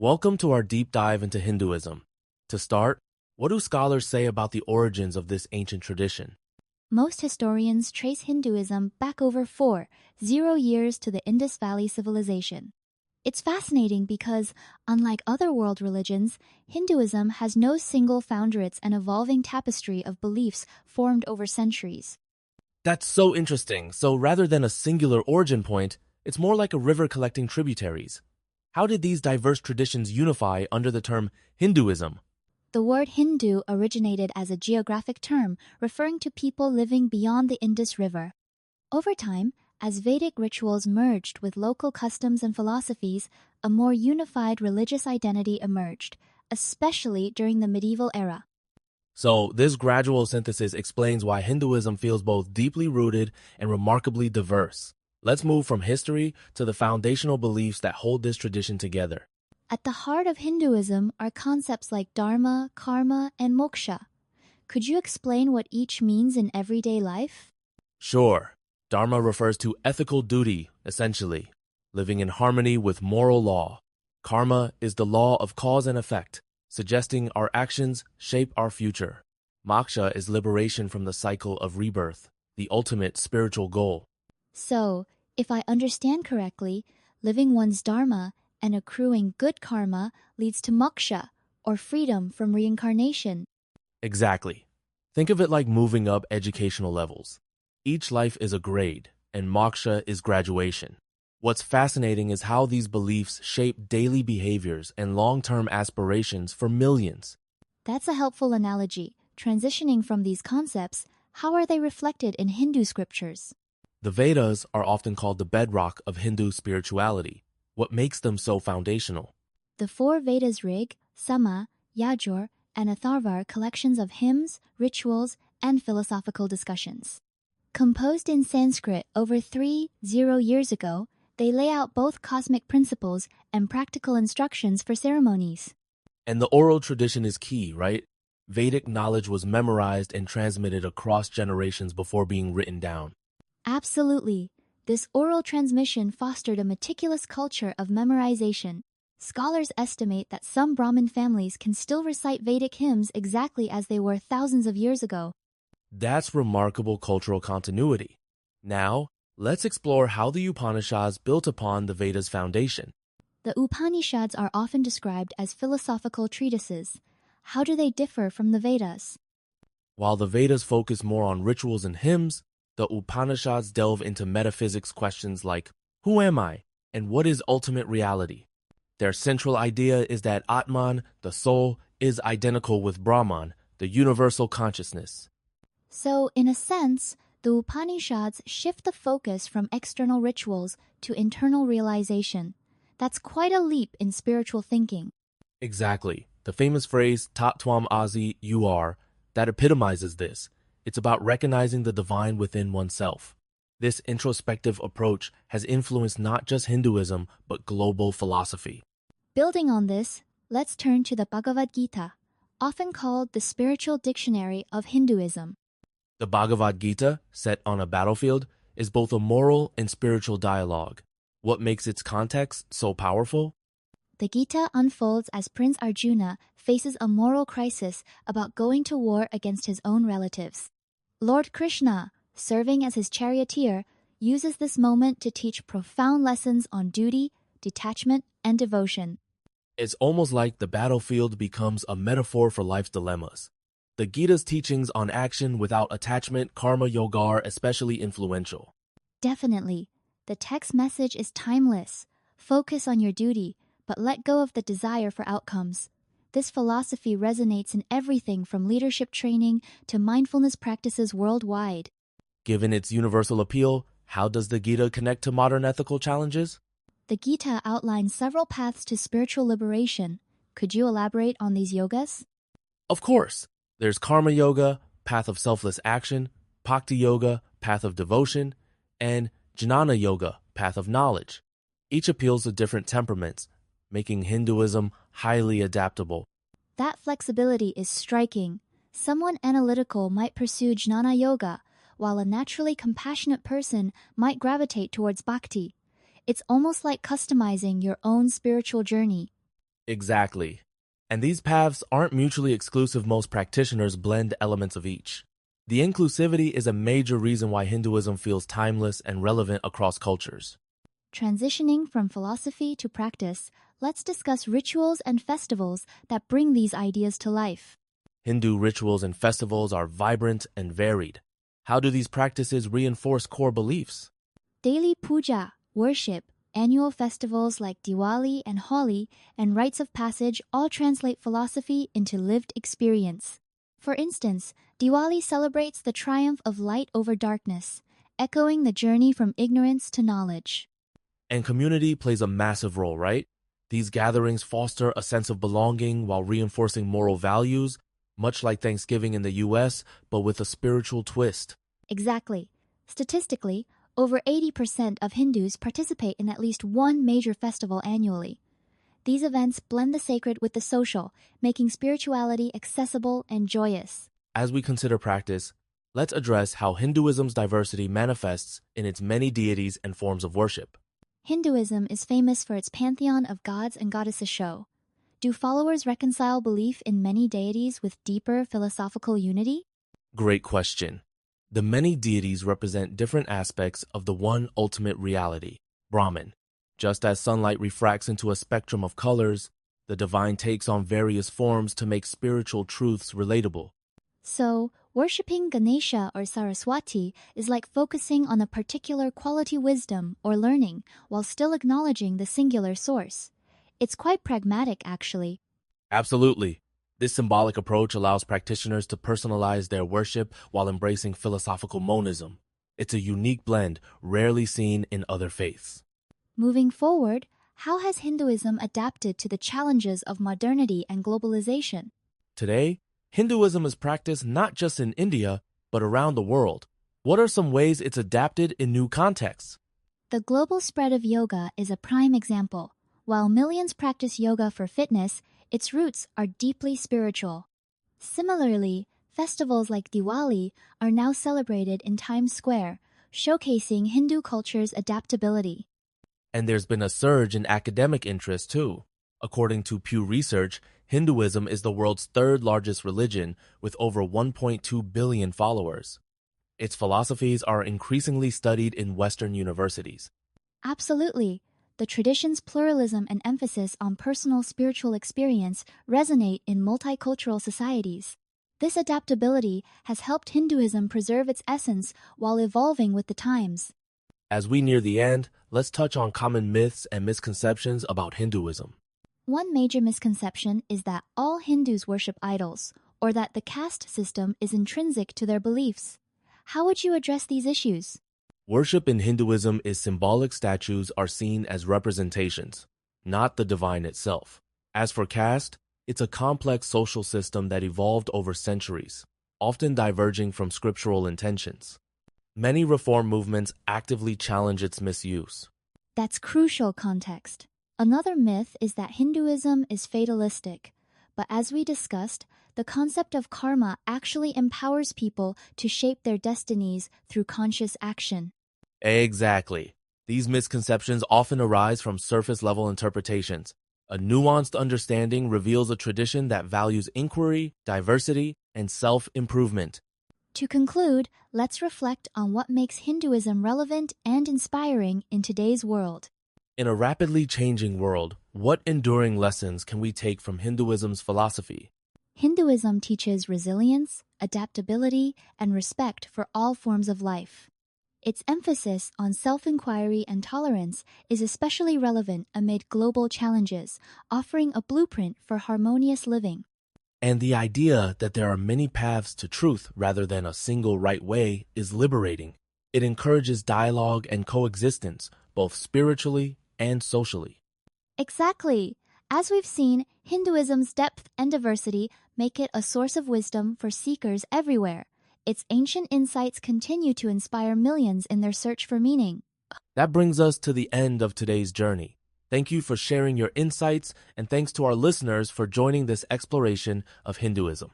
Welcome to our deep dive into Hinduism. To start, what do scholars say about the origins of this ancient tradition? Most historians trace Hinduism back over 40 years to the Indus Valley civilization. It's fascinating because, unlike other world religions, Hinduism has no single foundress and evolving tapestry of beliefs formed over centuries. That's so interesting. So rather than a singular origin point, it's more like a river collecting tributaries. How did these diverse traditions unify under the term Hinduism? The word Hindu originated as a geographic term referring to people living beyond the Indus River. Over time, as Vedic rituals merged with local customs and philosophies, a more unified religious identity emerged, especially during the medieval era. So this gradual synthesis explains why Hinduism feels both deeply rooted and remarkably diverse. Let's move from history to the foundational beliefs that hold this tradition together. At the heart of Hinduism are concepts like dharma, karma, and moksha. Could you explain what each means in everyday life? Sure, Dharma refers to ethical duty, essentially, living in harmony with moral law. Karma is the law of cause and effect, suggesting our actions shape our future. Moksha is liberation from the cycle of rebirth, the ultimate spiritual goal. So, if I understand correctly, living one's dharma and accruing good karma leads to moksha, or freedom from reincarnation. Exactly. Think of it like moving up educational levels. Each life is a grade, and moksha is graduation. What's fascinating is how these beliefs shape daily behaviors and long-term aspirations for millions. That's a helpful analogy. Transitioning from these concepts, how are they reflected in Hindu scriptures? The Vedas are often called the bedrock of Hindu spirituality. What makes them so foundational? The four Vedas Rig, Sama, Yajur, and Atharva are collections of hymns, rituals, and philosophical discussions. Composed in Sanskrit over 30 years ago, they lay out both cosmic principles and practical instructions for ceremonies. And the oral tradition is key, right? Vedic knowledge was memorized and transmitted across generations before being written down. Absolutely. This oral transmission fostered a meticulous culture of memorization. Scholars estimate that some Brahmin families can still recite Vedic hymns exactly as they were thousands of years ago. That's remarkable cultural continuity. Now, let's explore how the Upanishads built upon the Vedas' foundation. The Upanishads are often described as philosophical treatises. How do they differ from the Vedas? While the Vedas focus more on rituals and hymns, the Upanishads delve into metaphysics questions like, who am I, and what is ultimate reality? Their central idea is that Atman, the soul, is identical with Brahman, the universal consciousness. So, in a sense, the Upanishads shift the focus from external rituals to internal realization. That's quite a leap in spiritual thinking. Exactly. The famous phrase, Tat Twam Asi, you are, that epitomizes this. It's about recognizing the divine within oneself. This introspective approach has influenced not just Hinduism, but global philosophy. Building on this, let's turn to the Bhagavad Gita, often called the spiritual dictionary of Hinduism. The Bhagavad Gita, set on a battlefield, is both a moral and spiritual dialogue. What makes its context so powerful? The Gita unfolds as Prince Arjuna faces a moral crisis about going to war against his own relatives. Lord Krishna, serving as his charioteer, uses this moment to teach profound lessons on duty, detachment, and devotion. It's almost like the battlefield becomes a metaphor for life's dilemmas. The Gita's teachings on action without attachment, karma yoga, are especially influential. Definitely. The text message is timeless. Focus on your duty, but let go of the desire for outcomes. This philosophy resonates in everything from leadership training to mindfulness practices worldwide. Given its universal appeal, how does the Gita connect to modern ethical challenges? The Gita outlines several paths to spiritual liberation. Could you elaborate on these yogas? Of course. There's karma yoga, path of selfless action, bhakti yoga, path of devotion, and jnana yoga, path of knowledge. Each appeals to different temperaments, making Hinduism highly adaptable. That flexibility is striking. Someone analytical might pursue jnana yoga, while a naturally compassionate person might gravitate towards bhakti. It's almost like customizing your own spiritual journey. Exactly. And these paths aren't mutually exclusive. Most practitioners blend elements of each. The inclusivity is a major reason why Hinduism feels timeless and relevant across cultures. Transitioning from philosophy to practice, let's discuss rituals and festivals that bring these ideas to life. Hindu rituals and festivals are vibrant and varied. How do these practices reinforce core beliefs? Daily puja, worship, annual festivals like Diwali and Holi, and rites of passage all translate philosophy into lived experience. For instance, Diwali celebrates the triumph of light over darkness, echoing the journey from ignorance to knowledge. And community plays a massive role, right? These gatherings foster a sense of belonging while reinforcing moral values, much like Thanksgiving in the US, but with a spiritual twist. Exactly. Statistically, over 80% of Hindus participate in at least one major festival annually. These events blend the sacred with the social, making spirituality accessible and joyous. As we consider practice, let's address how Hinduism's diversity manifests in its many deities and forms of worship. Hinduism is famous for its pantheon of gods and goddesses show. Do followers reconcile belief in many deities with deeper philosophical unity? Great question. The many deities represent different aspects of the one ultimate reality, Brahman. Just as sunlight refracts into a spectrum of colors, the divine takes on various forms to make spiritual truths relatable. So, worshipping Ganesha or Saraswati is like focusing on a particular quality wisdom or learning while still acknowledging the singular source. It's quite pragmatic, actually. Absolutely. This symbolic approach allows practitioners to personalize their worship while embracing philosophical monism. It's a unique blend rarely seen in other faiths. Moving forward, how has Hinduism adapted to the challenges of modernity and globalization? Today, Hinduism is practiced not just in India, but around the world. What are some ways it's adapted in new contexts? The global spread of yoga is a prime example. While millions practice yoga for fitness, its roots are deeply spiritual. Similarly, festivals like Diwali are now celebrated in Times Square, showcasing Hindu culture's adaptability. And there's been a surge in academic interest too. According to Pew Research, Hinduism is the world's third largest religion with over 1.2 billion followers. Its philosophies are increasingly studied in Western universities. Absolutely. The tradition's pluralism and emphasis on personal spiritual experience resonate in multicultural societies. This adaptability has helped Hinduism preserve its essence while evolving with the times. As we near the end, let's touch on common myths and misconceptions about Hinduism. One major misconception is that all Hindus worship idols, or that the caste system is intrinsic to their beliefs. How would you address these issues? Worship in Hinduism is symbolic. Statues are seen as representations, not the divine itself. As for caste, it's a complex social system that evolved over centuries, often diverging from scriptural intentions. Many reform movements actively challenge its misuse. That's crucial context. Another myth is that Hinduism is fatalistic. But as we discussed, the concept of karma actually empowers people to shape their destinies through conscious action. Exactly. These misconceptions often arise from surface-level interpretations. A nuanced understanding reveals a tradition that values inquiry, diversity, and self-improvement. To conclude, let's reflect on what makes Hinduism relevant and inspiring in today's world. In a rapidly changing world, what enduring lessons can we take from Hinduism's philosophy? Hinduism teaches resilience, adaptability, and respect for all forms of life. Its emphasis on self-inquiry and tolerance is especially relevant amid global challenges, offering a blueprint for harmonious living. And the idea that there are many paths to truth rather than a single right way is liberating. It encourages dialogue and coexistence, both spiritually and socially. Exactly. As we've seen, Hinduism's depth and diversity make it a source of wisdom for seekers everywhere. Its ancient insights continue to inspire millions in their search for meaning. That brings us to the end of today's journey. Thank you for sharing your insights, and thanks to our listeners for joining this exploration of Hinduism.